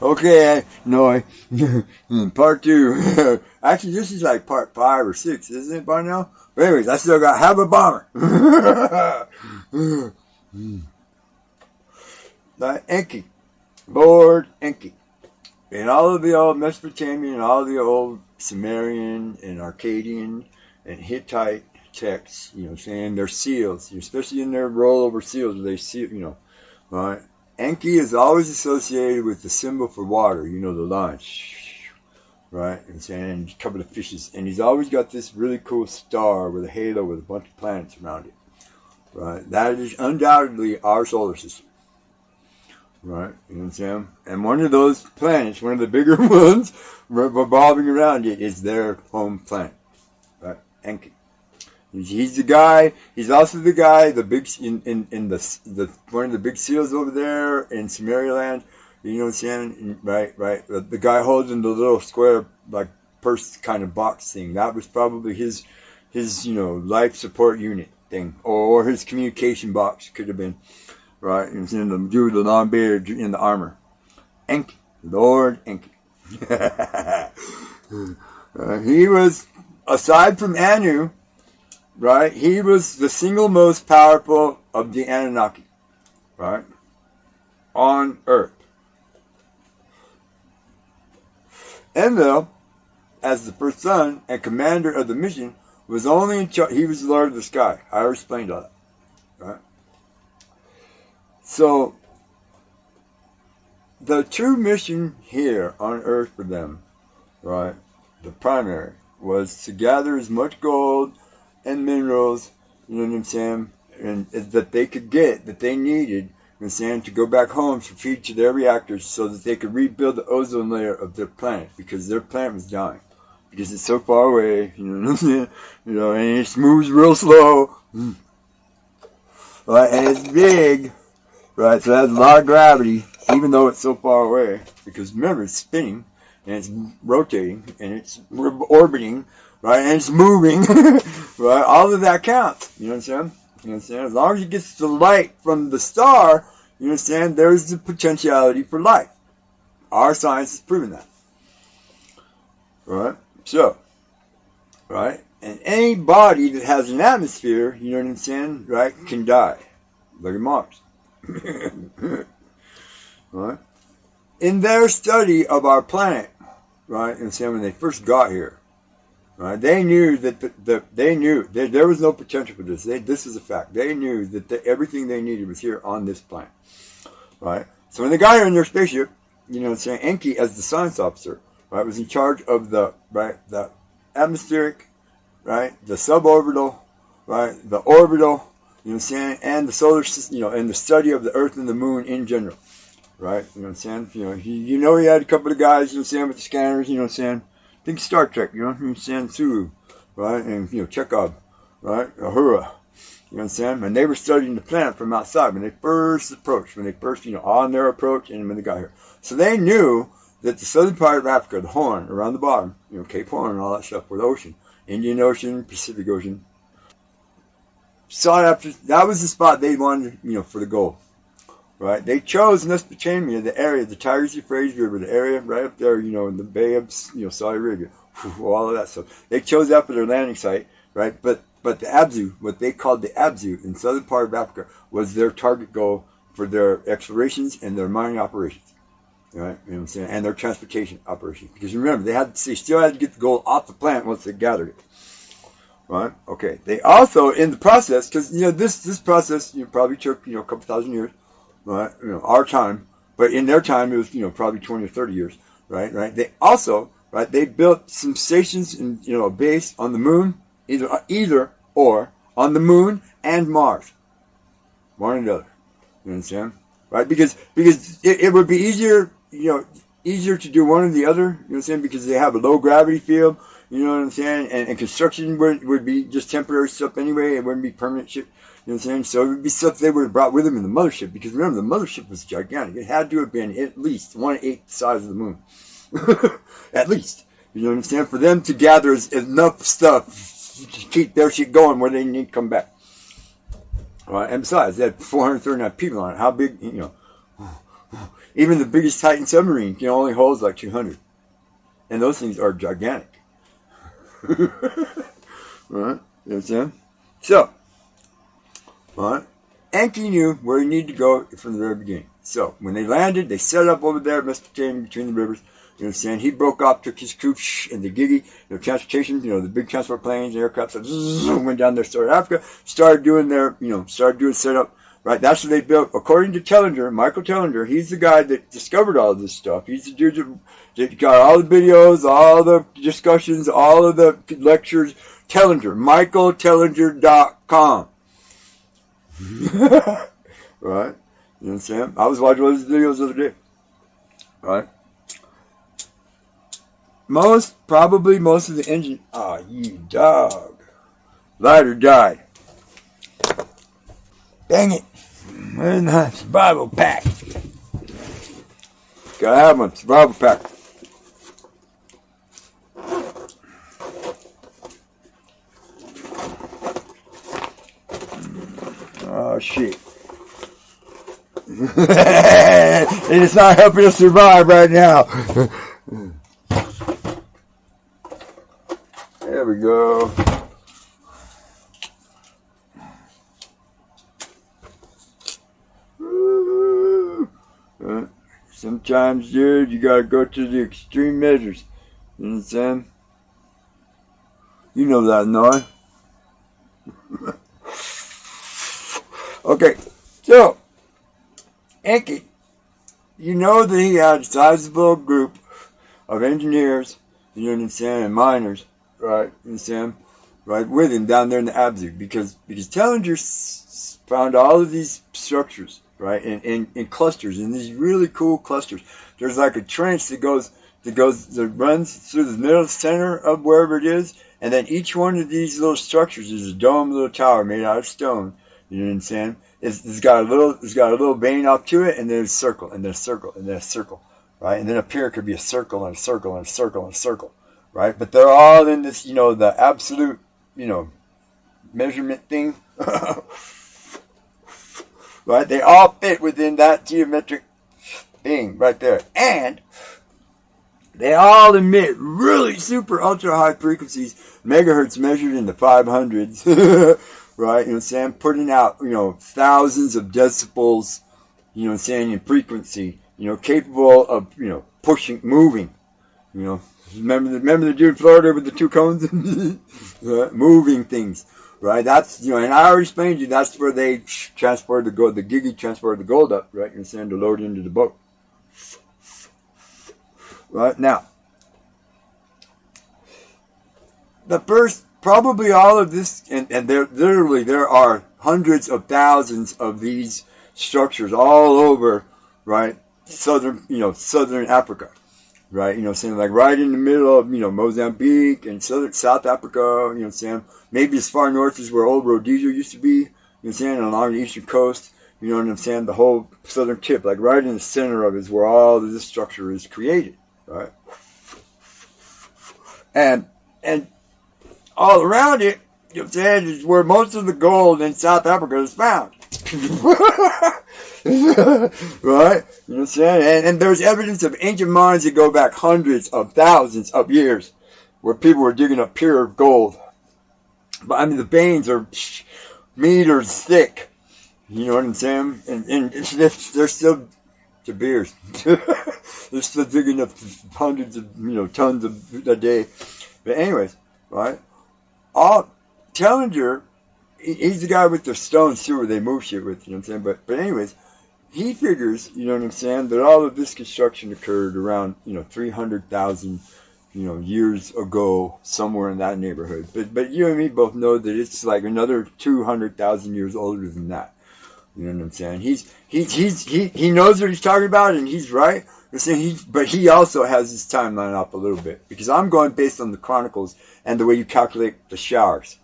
Okay, no, part two. Actually, this is like part 5 or 6, isn't it by now? But anyways, I still got have a bomber. Enki, Lord Enki. In all of the old Mesopotamian, and all of the old Sumerian and Akkadian and Hittite texts, saying they're seals, especially in their rollover seals where they seal, right? Enki is always associated with the symbol for water, the line, right? And a couple of fishes. And he's always got this really cool star with a halo with a bunch of planets around it, right? That is undoubtedly our solar system, right? You know what I'm saying? And one of those planets, one of the bigger ones revolving around it, is their home planet, right? Enki. He's the guy. He's also the guy. The big in the one of the big seals over there in Sumeriland. You know what I'm saying? Right. The guy holding the little square like purse kind of box thing. That was probably his life support unit thing, or his communication box could have been. Right. And then the dude with the long beard in the armor. Enki, Lord Enki. He was, aside from Anu. Right? He was the single most powerful of the Anunnaki, right? On Earth. Enlil, as the first son and commander of the mission, was only in charge. He was the Lord of the Sky. I already explained all that, right? So, the true mission here on Earth for them, right? The primary was to gather as much gold and minerals, you know what I'm saying, and that they could get, that they needed, you know what I'm saying, to go back home to feed to their reactors so that they could rebuild the ozone layer of their planet, because their planet was dying, because it's so far away, you know what I'm saying, and it moves real slow, right, and it's big, right, so it has a lot of gravity, even though it's so far away, because remember, it's spinning, and it's rotating, and it's orbiting, right, and it's moving, right, all of that counts, you know what I'm saying? You know what I'm saying? As long as it gets the light from the star, you understand, there's the potentiality for life. Our science has proven that. Right? So, right, and any body that has an atmosphere, you know what I'm saying, right, can die. Look at Mars. Right? In their study of our planet, right, and saying when they first got here, right, they knew that there was no potential for this. This is a fact. They knew that everything they needed was here on this planet, right? So when they got here in their spaceship, you know what I'm saying, Enki, as the science officer, right, was in charge of the atmospheric, right, the suborbital, right, the orbital, you know what I'm saying, and the solar system, and the study of the Earth and the Moon in general, right? You know what I'm saying? He had a couple of guys, you know what I'm saying, with the scanners, you know what I'm saying. Think Star Trek, you know what I'm saying, Sulu, right, and Chekhov, right, Uhura, you know what I'm saying, and they were studying the planet from outside when they first approached, on their approach, and when they got here. So they knew that the southern part of Africa, the Horn, around the bottom, Cape Horn and all that stuff, were the ocean, Indian Ocean, Pacific Ocean. Sought after, that was the spot they wanted, for the gold. Right, they chose Mesopotamia, the area, the Tigris-Euphrates River, the area right up there, in the Bay of, Saudi Arabia, all of that stuff. They chose that for their landing site, right? But the Abzu, what they called the Abzu in the southern part of Africa, was their target goal for their explorations and their mining operations, right? You know what I'm saying, and their transportation operations. Because remember, they still had to get the gold off the planet once they gathered it. Right? Okay. They also, in the process, because this process probably took a couple thousand years. Right, our time, but in their time it was probably 20 or 30 years, right. They also, right, they built some stations and a base on the moon, either or on the moon and Mars, one or the other. You understand, right? Because it would be easier, easier to do one or the other. You know what I'm saying? Because they have a low gravity field. You know what I'm saying? And construction would be just temporary stuff anyway. It wouldn't be permanent shit. You know what I'm saying? So it would be stuff they would have brought with them in the mothership. Because remember, the mothership was gigantic. It had to have been at least 1/8 the size of the moon. At least. You know what I'm saying? For them to gather enough stuff to keep their shit going where they need to come back. All right? And besides, they had 439 people on it. How big, Even the biggest Titan submarine can only hold like 200. And those things are gigantic. Right? You know what I'm saying? So, right? Enki knew where he needed to go from the very beginning. So, when they landed, they set up over there, Mesopotamia, between the rivers. You know what I'm saying? He broke off, took his crew, and the giggy, transportation, the big transport planes, aircraft, went down there, started Africa, started doing setup, right? That's what they built. According to Tellinger, Michael Tellinger, he's the guy that discovered all of this stuff. He's the dude that got all the videos, all the discussions, all of the lectures. Tellinger, michaeltellinger.com. Right? You know what I'm saying? I was watching one of his videos the other day. Right? Most of the engine. Oh, you dog. Lighter died. Dang it. Where's my survival pack? Gotta have one. Survival pack. Oh, shit. And it's not helping us survive right now. There we go. Sometimes, dude, you gotta go to the extreme measures. You know what I'm saying? You know that, Noah. Okay, so, Enki, you know that he had a sizable group of engineers, you know what I'm saying, and miners, right, you know what I'm saying, right, with him down there in the Abzu, because Tellinger found all of these structures, right, in clusters, in these really cool clusters. There's like a trench that runs through the middle center of wherever it is, and then each one of these little structures is a dome, little tower made out of stone. You know what I'm saying? It's got a little vein off to it, and then a circle, and then a circle, and then a circle, right? And then up here it could be a circle and a circle and a circle and a circle, right? But they're all in this, the absolute, measurement thing, right? They all fit within that geometric thing right there, and they all emit really super ultra high frequencies, megahertz measured in the 500s. Right, you know what I'm saying? Putting out, thousands of decibels, you know what I'm saying, in frequency, capable of, moving, Remember the dude in Florida with the two cones? Moving things, right? That's, and I already explained to you, that's where they transported the gold, the giggy transported the gold up, right? You know what I'm saying? To load into the boat. Right, now, the first, probably all of this, and there are hundreds of thousands of these structures all over, right, southern Africa, right, saying like right in the middle of, Mozambique and South Africa, saying maybe as far north as where old Rhodesia used to be, saying along the eastern coast, what I'm saying, the whole southern tip, like right in the center of it is where all of this structure is created, right, and all around it, is where most of the gold in South Africa is found. Right? You know what I'm saying? And there's evidence of ancient mines that go back hundreds of thousands of years where people were digging up pure gold. But I mean, the veins are meters thick. You know what I'm saying? And they're still De Beers. They're still digging up hundreds of, tons a day. But anyways, right? Tellinger, he's the guy with the stones too, where they move shit with, you know what I'm saying? But anyways, he figures, you know what I'm saying, that all of this construction occurred around, 300,000, years ago, somewhere in that neighborhood. But you and me both know that it's like another 200,000 years older than that. You know what I'm saying? He knows what he's talking about, and he's right. But he also has his timeline up a little bit, because I'm going based on the chronicles and the way you calculate the showers.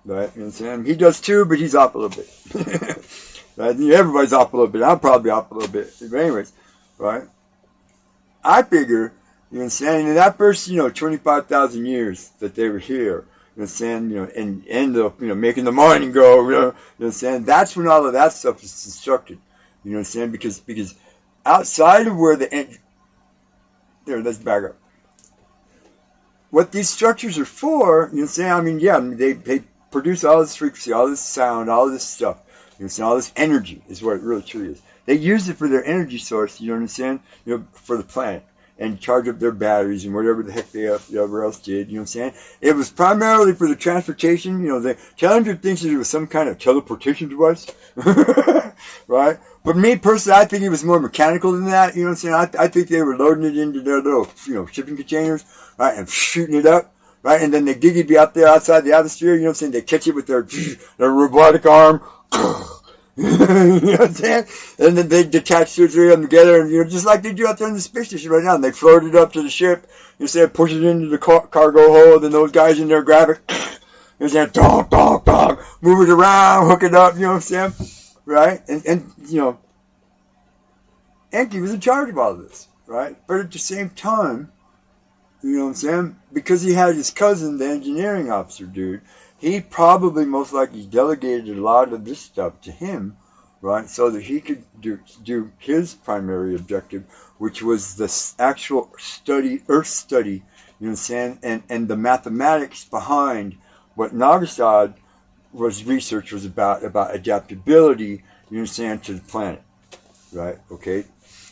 Right? You know what I'm saying? He does too, but he's off a little bit. Right? Everybody's off a little bit. I'm probably off a little bit. But anyways, right? I figure, you know what I'm saying, in that first, 25,000 years that they were here, you know what I'm saying, and end up, making the mining go, you know what I'm saying, that's when all of that stuff is constructed. You know what I'm saying? Because outside of where there, let's back up. What these structures are for, you know what I'm saying? I mean, yeah, they produce all this frequency, all this sound, all this stuff. You know what I'm saying? All this energy is what it really truly is. They use it for their energy source, you know what I'm saying? You know, for the planet. And charge up their batteries and whatever the heck they ever else did, you know what I'm saying? It was primarily for the transportation, you know, the Challenger thinks that it was some kind of teleportation device. Right? But me personally, I think it was more mechanical than that, you know what I'm saying? I think they were loading it into their little, you know, shipping containers, right, and shooting it up, right, and then the gig would be out there outside the atmosphere, you know what I'm saying? They catch it with their robotic arm, you know what I'm saying? And then they detach two or three of them together, and you know, just like they do out there in the space station right now, and they float it up to the ship, you know, push it into the cargo hold, and those guys in there grab it, you know what I'm saying? Dog, dog, dog, move it around, hook it up, you know what I'm saying? Right? And you know, Enki was in charge of all of this, right? But at the same time, you know what I'm saying? Because he had his cousin, the engineering officer dude, he probably most likely delegated a lot of this stuff to him, right? So that he could do his primary objective, which was the actual study, Earth study, you know what I'm saying? And the mathematics behind what Nagasad research was about adaptability, you know what I'm saying, to the planet, right? Okay.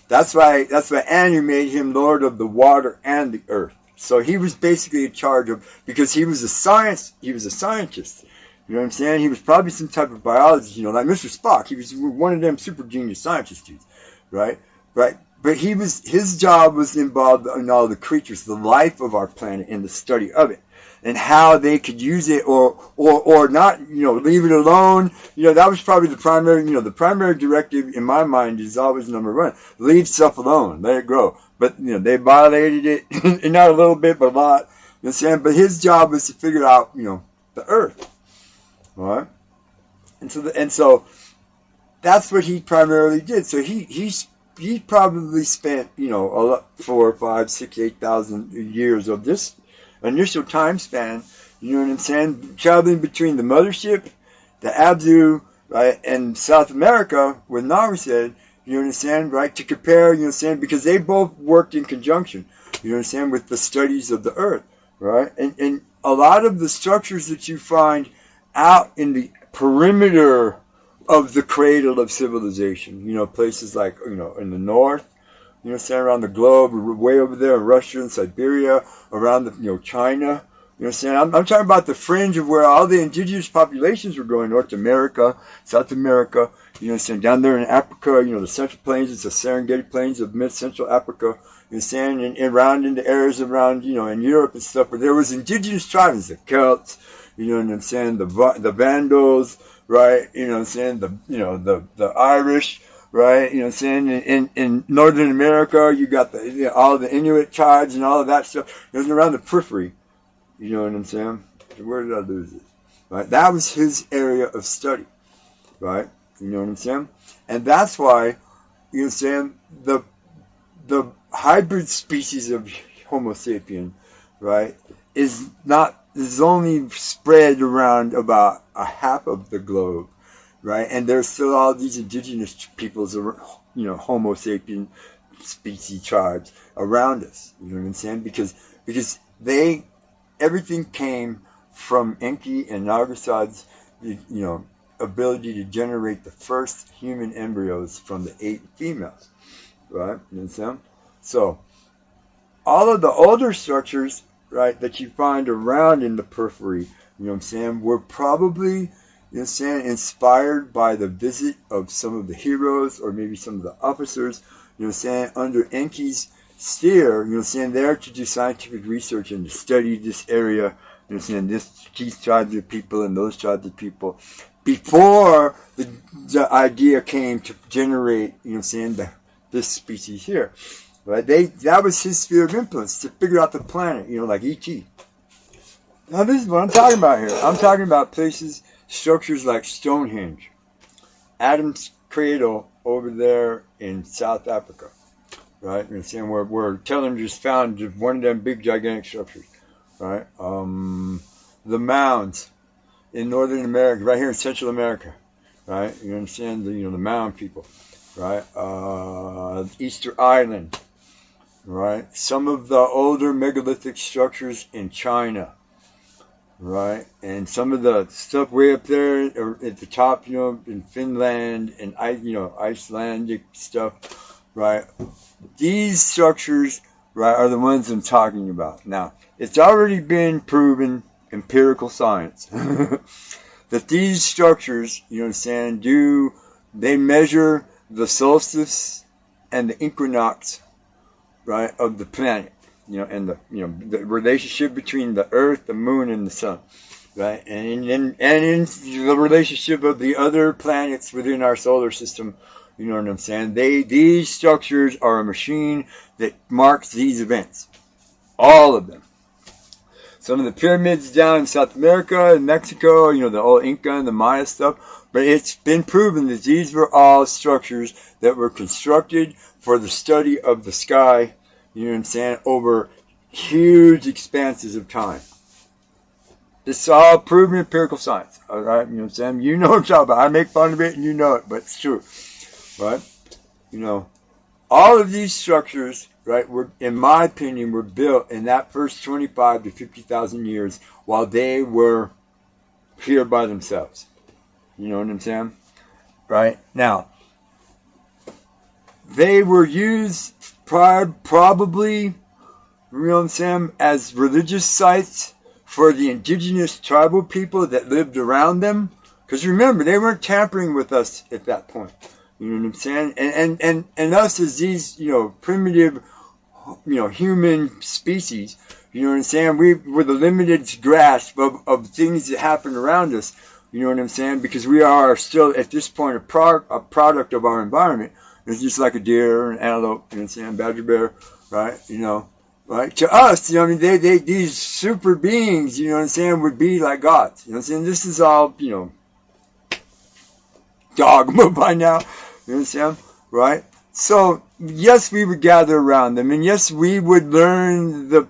That's why Anu made him Lord of the Water and the Earth. So he was basically in charge of, because he was a scientist. You know what I'm saying? He was probably some type of biologist, you know, like Mr. Spock. He was one of them super genius scientists dudes, right? Right. But his job was involved in all the creatures, the life of our planet, and the study of it, and how they could use it or not, you know, leave it alone. You know, that was probably the primary directive in my mind is always number one. Leave stuff alone. Let it grow. But, you know, they violated it, and not a little bit, but a lot. You know what I'm saying? But his job was to figure out, you know, the Earth. All right? And so that's what he primarily did. So he probably spent, you know, 4, 5, 6, 8,000 years of this initial time span, you know what I'm saying, traveling between the mothership, the Abzu, right, and South America with Nagasad, you know what I'm saying, right, to compare, you know what I'm saying, because they both worked in conjunction, you know what I'm saying, with the studies of the Earth, right, and a lot of the structures that you find out in the perimeter of the cradle of civilization, you know, places like, you know, in the north, you know, saying around the globe, way over there in Russia and Siberia, around the, you know, China. You know what I'm saying? I'm talking about the fringe of where all the indigenous populations were going, North America, South America, you know what I'm saying, down there in Africa, you know, the Central Plains, it's the Serengeti Plains of mid-central Africa, you know what I'm saying, and around in the areas around, you know, in Europe and stuff, where there was indigenous tribes, the Celts, you know what I'm saying, the Vandals, right, you know what I'm saying, the Irish, right, you know what I'm saying, in Northern America, you got all the Inuit tribes and all of that stuff. It was around the periphery, you know what I'm saying? Where did I lose it? Right, that was his area of study, right, you know what I'm saying? And that's why, you know what I'm saying, the hybrid species of Homo sapien, right, is only spread around about a half of the globe, right? And there's still all these indigenous peoples, you know, Homo sapien species tribes around us. You know what I'm saying? Because everything came from Enki and Nagasad's, you know, ability to generate the first human embryos from the 8 females, right? You know what I'm saying? So all of the older structures, right, that you find around in the periphery, you know what I'm saying, were probably, you know what I'm saying, inspired by the visit of some of the heroes or maybe some of the officers, you know what I'm saying, under Enki's steer, you know what I'm saying, there to do scientific research and to study this area, you know what I'm saying, these tribes of people and those tribes of people, before the idea came to generate, you know what I'm saying, this species here. Right? That was his sphere of influence, to figure out the planet, you know, like E.T. Now this is what I'm talking about here. I'm talking about places, structures like Stonehenge, Adam's Cradle over there in South Africa, right? You know, saying where Tellinger's found one of them big gigantic structures, right? The mounds in Northern America, right here in Central America, right? You understand the mound people. right? Easter Island, right? Some of the older megalithic structures in China, right? And some of the stuff way up there at the top, in Finland and Icelandic stuff, right? These structures, right, are the ones I'm talking about. Now, it's already been proven, empirical science, that these structures, they measure the solstice and the equinox, right, of the planet, and the relationship between the Earth, the Moon, and the Sun, right, and in the relationship of the other planets within our solar system. You know what I'm saying? These structures are a machine that marks these events, all of them. Some of the pyramids down in South America and Mexico, the old Inca and the Maya stuff. But it's been proven that these were all structures that were constructed for the study of the sky, over huge expanses of time. It's all proven empirical science, all right? You know what I'm saying? You know what I'm talking about. I make fun of it and you know it, but it's true, right? All of these structures, right, in my opinion, were built in that first 25 to 50,000 years while they were here by themselves. You know what I'm saying? Right? Now, they were used probably, you know what I'm saying, as religious sites for the indigenous tribal people that lived around them. Because remember, they weren't tampering with us at that point. You know what I'm saying? And us as these, primitive, human species, you know what I'm saying? We were the limited grasp of things that happen around us. You know what I'm saying? Because we are still, at this point, a product of our environment. It's just like a deer, an antelope, you know what I'm saying? Badger bear, right? Right? To us, these super beings, you know what I'm saying, would be like gods. You know what I'm saying? This is all, dogma by now. You know what I'm saying? Right? So, yes, we would gather around them, and yes, we would learn the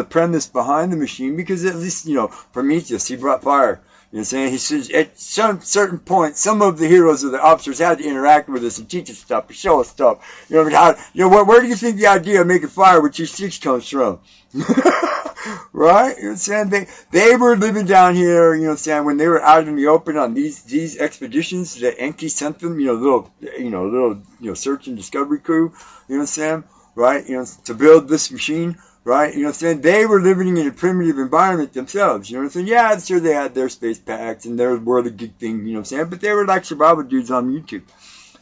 premise behind the machine, because at least, Prometheus, he brought fire. You know what I'm saying? He says at some certain point, some of the heroes or the officers had to interact with us and teach us stuff, and show us stuff. Where do you think the idea of making fire with your sticks comes from? Right? You know what I'm saying? They were living down here, you know what I'm saying, when they were out in the open on these expeditions that Enki sent them, little search and discovery crew, you know what I'm saying? Right? To build this machine. Right? You know what I'm saying? They were living in a primitive environment themselves. You know what I'm saying? Yeah, sure, they had their space packs and their world of geek thing, you know what I'm saying? But they were like survival dudes on YouTube.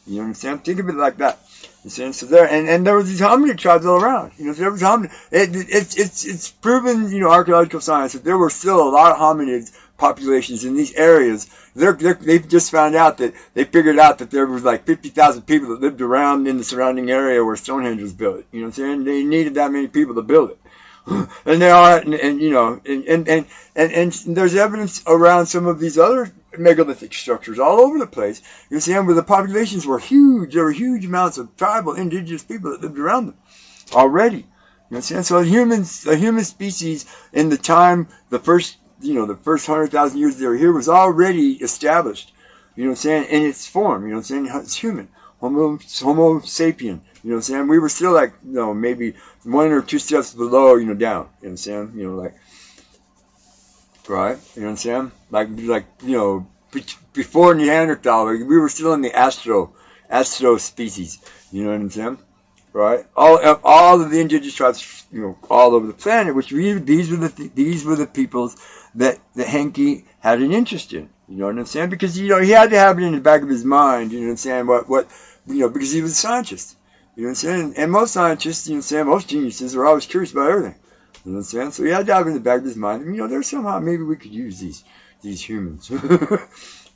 You know what I'm saying? Think of it like that. You know what I'm saying? So there, and there was these hominid tribes all around. You know, there was hominid. It's proven, archaeological science that there were still a lot of hominids populations in these areas. They've just found out that they figured out that there was like 50,000 people that lived around in the surrounding area where Stonehenge was built. You know what I'm saying? They needed that many people to build it. And they are, and there's evidence around some of these other megalithic structures all over the place. You know what I'm saying? Where the populations were huge. There were huge amounts of tribal, indigenous people that lived around them already. You know what I'm saying? So the human species in the time, the first 100,000 years they were here was already established, you know what I'm saying, in its form, you know what I'm saying, it's human, Homo sapien, you know what I'm saying, we were still like, maybe one or two steps below, down, you know what I'm saying, like, right, you know what I'm saying, like, before Neanderthal, we were still in the astro species, you know what I'm saying, right, all of the indigenous tribes, all over the planet, which these were the peoples that Enki had an interest in. You know what I'm saying? Because, he had to have it in the back of his mind, you know what I'm saying, because he was a scientist. You know what I'm saying? And most scientists, you know what I'm saying, most geniuses are always curious about everything. You know what I'm saying? So he had to have it in the back of his mind. And, there's somehow maybe we could use these humans.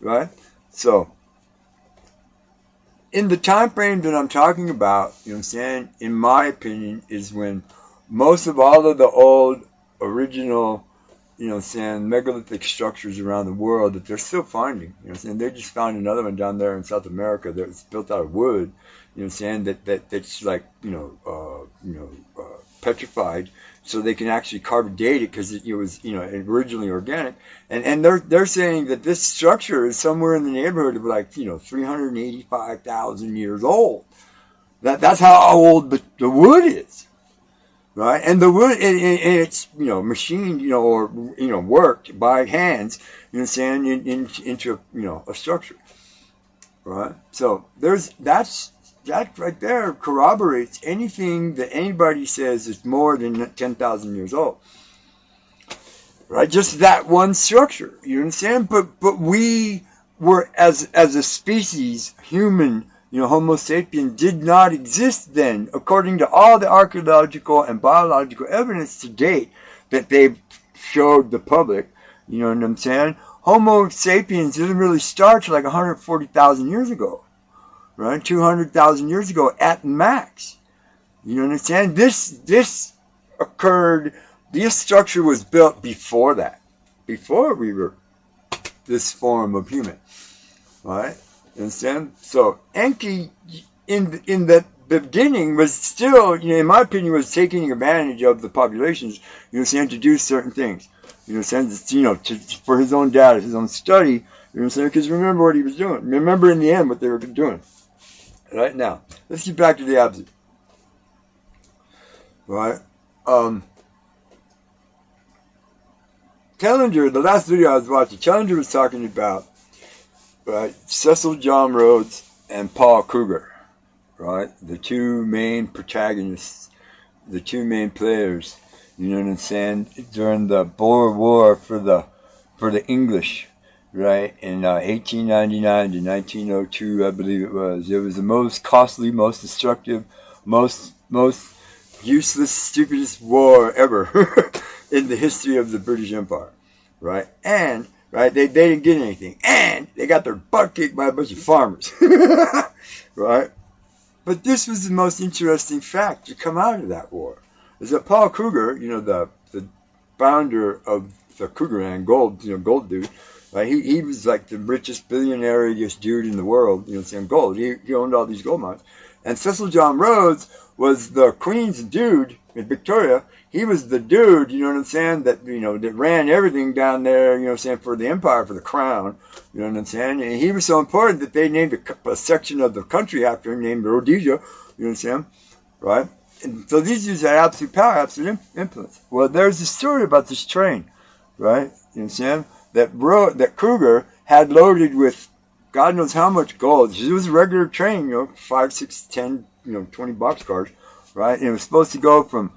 Right? So, in the time frame that I'm talking about, you know what I'm saying, in my opinion, is when most of all of the old, original, you know what I'm saying, megalithic structures around the world that they're still finding. You know what I'm saying? They just found another one down there in South America that's built out of wood. You know what I'm saying? That's like, petrified. so they can actually carbon date it because it was, originally organic. And they're saying that this structure is somewhere in the neighborhood of like, 385,000 years old. That's how old the wood is. Right, and the wood, and it's machined, or worked by hands, into a structure, right? So that right there corroborates anything that anybody says is more than 10,000 years old, right? Just that one structure, you understand? But we were as a species, human. Homo sapien did not exist then, according to all the archaeological and biological evidence to date that they've showed the public. You know what I'm saying? Homo sapiens didn't really start till like 140,000 years ago, right? 200,000 years ago at max. You know what I'm saying? This occurred. This structure was built before that, before we were this form of human, right? Understand? So Enki, in the beginning, was still, in my opinion, was taking advantage of the populations, to do certain things, for his own data, his own study, because remember what he was doing. Remember in the end what they were doing. Right now, let's get back to the Abzu. Right? Challenger, the last video I was watching, Challenger was talking about, right, Cecil John Rhodes and Paul Kruger, right? The two main protagonists, the two main players, you know what I'm saying, during the Boer War for the English, right? In 1899 to 1902, I believe it was. It was the most costly, most destructive, most useless, stupidest war ever in the history of the British Empire, right? And right, they didn't get anything, and they got their butt kicked by a bunch of farmers, right? But this was the most interesting fact to come out of that war, is that Paul Kruger, the founder of the Krugerrand gold, gold dude, right? He was like the richest billionaire-iest dude in the world, gold. He owned all these gold mines, and Cecil John Rhodes was the Queen's dude in Victoria. He was the dude, that ran everything down there, for the empire, for the crown, and he was so important that they named a section of the country after him, named Rhodesia, right? And so these dudes had absolute power, absolute influence. Well, there's a story about this train, right? That Kruger had loaded with God knows how much gold. It was a regular train, 5, 6, 10, 20 boxcars, right? And it was supposed to go from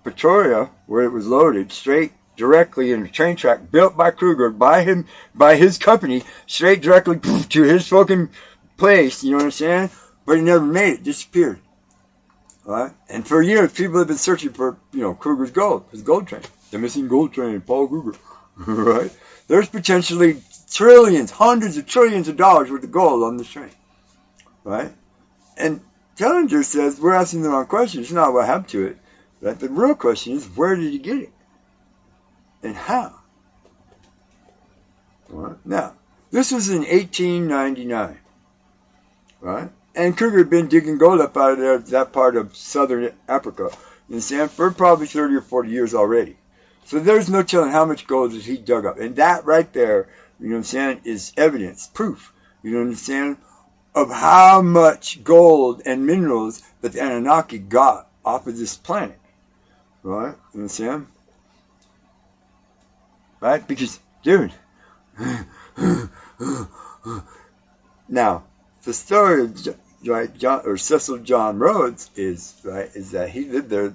Pretoria, where it was loaded, straight directly in a train track built by Kruger, by his company, straight directly to his fucking place, But he never made it, disappeared. Right? And for years, people have been searching for, Kruger's gold, his gold train. The missing gold train, Paul Kruger. Right? There's potentially trillions, hundreds of trillions of dollars worth of gold on this train. Right? And Challenger says, we're asking the wrong question. It's not what happened to it. Right? The real question is, where did he get it? And how? Right? Now, this was in 1899. Right? And Kruger had been digging gold up out of there, that part of southern Africa, for probably 30 or 40 years already. So there's no telling how much gold that he dug up. And that right there, is evidence, proof, of how much gold and minerals that the Anunnaki got off of this planet. Right? You understand? Right? Because, dude, now, the story of Cecil John Rhodes is that he lived there,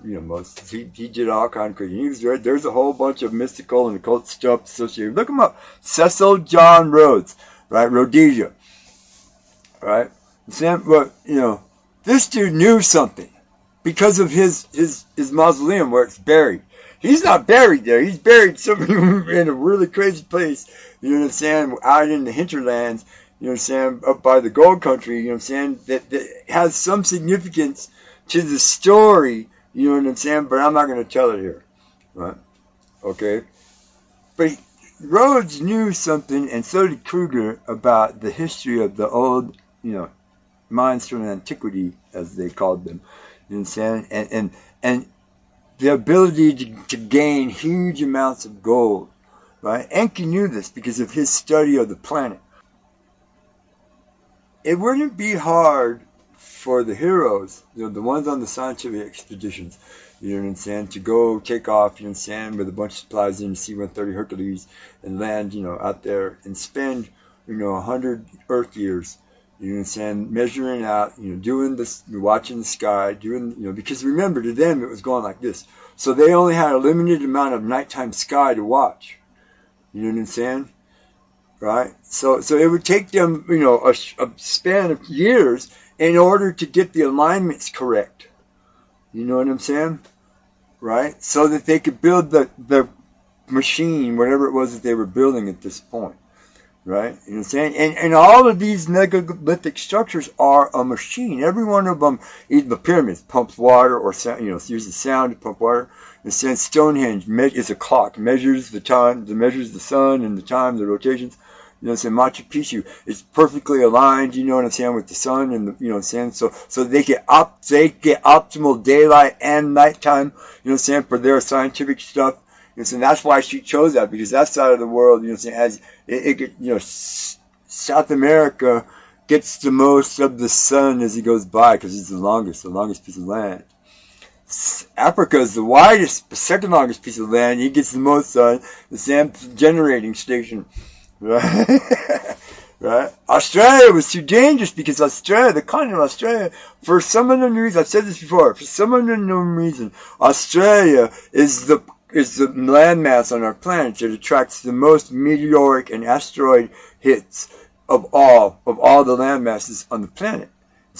he did all kind of crazy. He was there. There's a whole bunch of mystical and occult stuff associated. Look him up, Cecil John Rhodes, right? Rhodesia, right? But this dude knew something because of his mausoleum where it's buried. He's not buried there. He's buried somewhere in a really crazy place. Out in the hinterlands. Up by the gold country, that has some significance to the story, but I'm not going to tell it here, right? Okay? But Rhodes knew something, and so did Kruger, about the history of the old, mines from antiquity, as they called them, and the ability to gain huge amounts of gold. Right? Enki knew this because of his study of the planet. It wouldn't be hard for the heroes, the ones on the scientific expeditions, you know what I'm saying, to go take off, you know what I'm saying, with a bunch of supplies in C-130 Hercules and land, out there and spend, 100 Earth years, you know what I'm saying, measuring out, doing this, watching the sky, doing, because remember, to them it was going like this. So they only had a limited amount of nighttime sky to watch. You know what I'm saying? Right? So it would take them, a span of years in order to get the alignments correct. You know what I'm saying? Right? So that they could build the machine, whatever it was that they were building at this point. Right? You know what I'm saying? And all of these megalithic structures are a machine. Every one of them, either the pyramids, pumps water or sound, uses sound to pump water. And since Stonehenge is a clock, measures the time, measures the sun and the time, the rotations. You know what I'm saying? Machu Picchu is perfectly aligned, you know what I'm saying, with the sun and the, you know what I'm saying? So they get optimal daylight and nighttime, you know what I'm saying, for their scientific stuff. You know what I'm saying? That's why she chose that, because that side of the world, you know what I'm saying, as South America gets the most of the sun as he goes by, because it's the longest piece of land. Africa is the second longest piece of land. He gets the most sun. The same generating station. Right? Right? Australia was too dangerous because the continent of Australia, for some unknown reason, I've said this before, for some unknown reason, Australia is the landmass on our planet that attracts the most meteoric and asteroid hits of all the landmasses on the planet.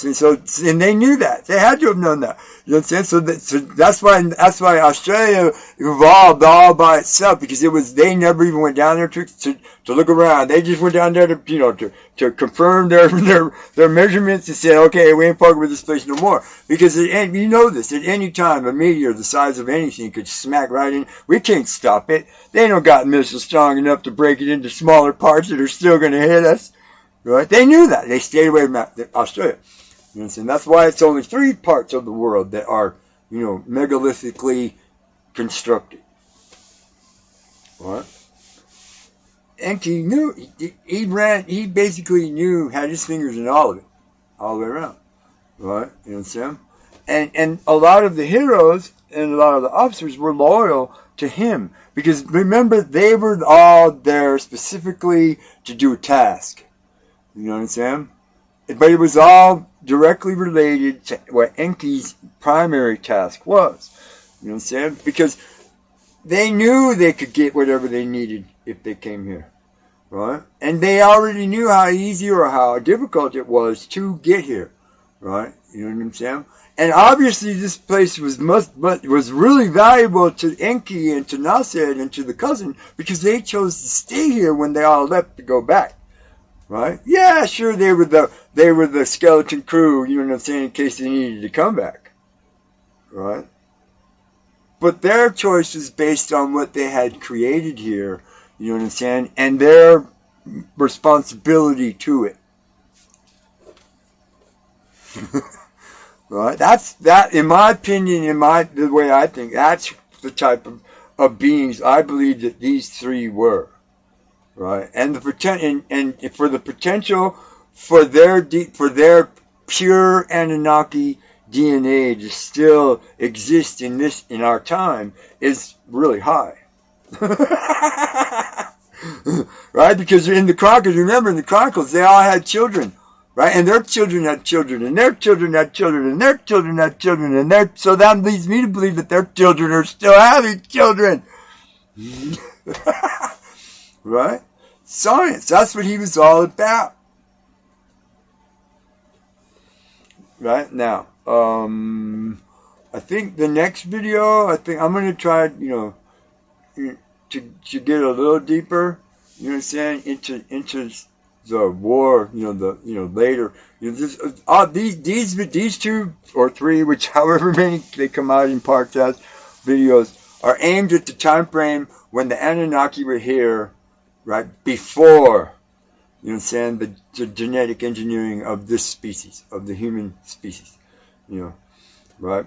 And they knew that. They had to have known that. You know what I'm saying? So that's why Australia evolved all by itself, because they never even went down there to look around. They just went down there to confirm their measurements and say, okay, we ain't fucking with this place no more. Because you know this, at any time a meteor the size of anything could smack right in. We can't stop it. They don't got missiles strong enough to break it into smaller parts that are still going to hit us. Right? They knew that. They stayed away from Australia. You know what I'm saying? That's why it's only 3 parts of the world that are, megalithically constructed. What? Enki knew, he basically had his fingers in all of it, all the way around. Right? You know what I'm saying? And a lot of the heroes and a lot of the officers were loyal to him. Because remember, they were all there specifically to do a task. You know what I'm saying? But it was all directly related to what Enki's primary task was. You know what I'm saying? Because they knew they could get whatever they needed if they came here. Right? And they already knew how easy or how difficult it was to get here. Right? You know what I'm saying? And obviously this place was really valuable to Enki and to Nased and to the cousin, because they chose to stay here when they all left to go back. Right? Yeah, sure, they were the skeleton crew, you know what I'm saying, in case they needed to come back. Right? But their choice was based on what they had created here, you know what I'm saying, and their responsibility to it. Right? That, in my opinion, the way I think, that's the type of beings I believe that these 3 were. Right, and for the potential for their pure Anunnaki DNA to still exist in our time is really high. Right, because in the Chronicles, remember in the Chronicles, they all had children, right, and their children had children, and their children had children, and their children had children, and so that leads me to believe that their children are still having children. Right? Science. That's what he was all about. Right? Now, I think the next video, I'm going to try, to get a little deeper, you know what I'm saying, into the war, later. These 2 or 3, which however many they come out in parts as videos, are aimed at the time frame when the Anunnaki were here. Right, before, you know what I'm saying, the genetic engineering of this species, of the human species, right?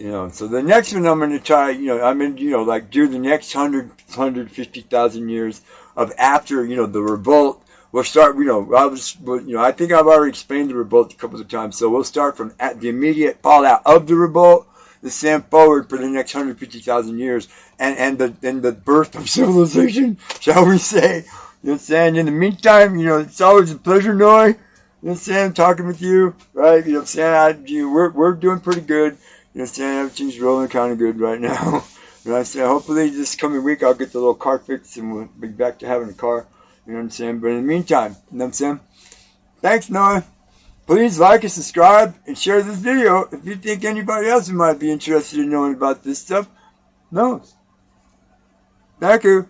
So the next one I'm going to try, like do the next 150,000 years of after, the revolt. We'll start, I think I've already explained the revolt a couple of times. So we'll start from at the immediate fallout of the revolt, the forward for the next 150,000 years, and the birth of civilization, shall we say? You know what I'm saying? In the meantime, it's always a pleasure, Noy. You know what I'm saying? Talking with you, right? You know what I'm saying? We're doing pretty good. You know what I'm saying? Everything's rolling kind of good right now. You know what I'm saying? Hopefully this coming week I'll get the little car fixed and we'll be back to having a car. You know what I'm saying? But in the meantime, you know what I'm saying? Thanks, Noah. Please like and subscribe and share this video if you think anybody else might be interested in knowing about this stuff. No. Thank you.